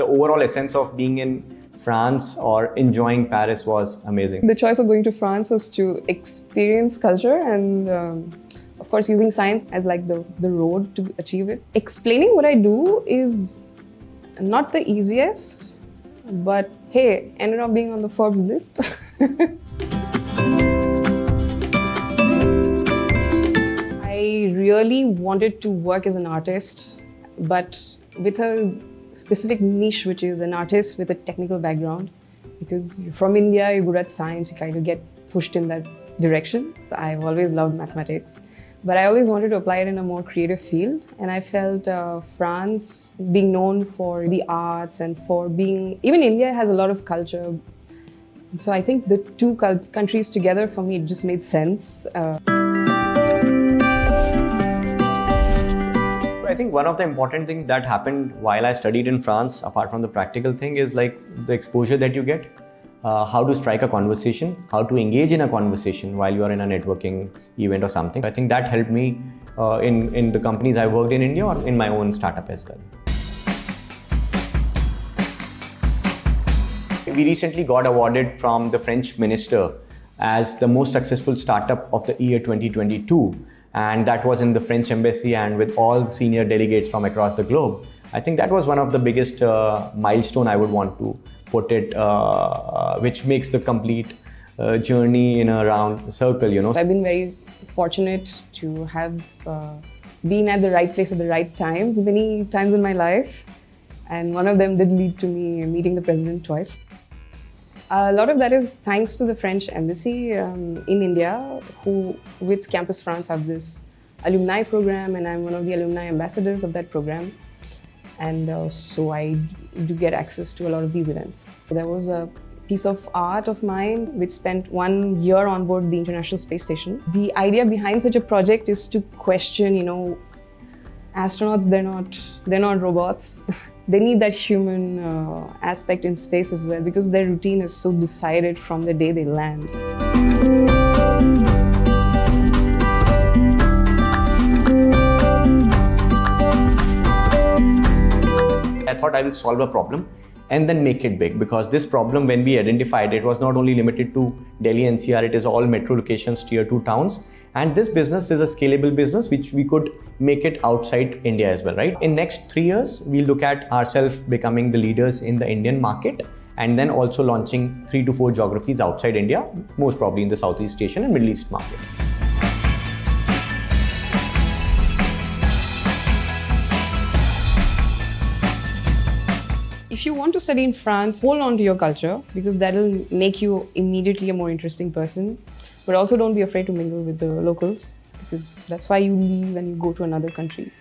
overall essence of being in France or enjoying Paris was amazing. The choice of going to France was to experience culture and of course using science as like the road to achieve it. Explaining what I do is not the easiest, but hey, ended up being on the Forbes list. I really wanted to work as an artist, but with a specific niche, which is an artist with a technical background. Because you're from India, you're good at science, you kind of get pushed in that direction. I've always loved mathematics, but I always wanted to apply it in a more creative field. And I felt France, being known for the arts and for being, even India has a lot of culture. So I think the two countries together, for me, it just made sense. I think one of the important things that happened while I studied in France, apart from the practical thing, is like the exposure that you get, how to strike a conversation, how to engage in a conversation while you are in a networking event or something. I think that helped me in the companies I worked in India or in my own startup as well. We recently got awarded from the French minister as the most successful startup of the year 2022. And that was in the French embassy and with all senior delegates from across the globe. I think that was one of the biggest milestone I would want to put it, which makes the complete journey in a round circle, you know. I've been very fortunate to have been at the right place at the right times, many times in my life. And one of them did lead to me meeting the president twice. A lot of that is thanks to the French embassy in India, who with Campus France have this alumni program, and I'm one of the alumni ambassadors of that program. And so I do get access to a lot of these events. There was a piece of art of mine which spent 1 year on board the International Space Station. The idea behind such a project is to question, you know, astronauts, they're not robots. They need that human aspect in space as well, because their routine is so decided from the day they land. I thought I will solve a problem and then make it big, because this problem, when we identified, it was not only limited to Delhi NCR, it is all metro locations, tier 2 towns. And this business is a scalable business which we could make it outside India as well, right? In next 3 years, we look at ourselves becoming the leaders in the Indian market and then also launching 3 to 4 geographies outside India, most probably in the Southeast Asian and Middle East market. If you want to study in France, hold on to your culture, because that'll make you immediately a more interesting person. But also don't be afraid to mingle with the locals, because that's why you leave and you go to another country.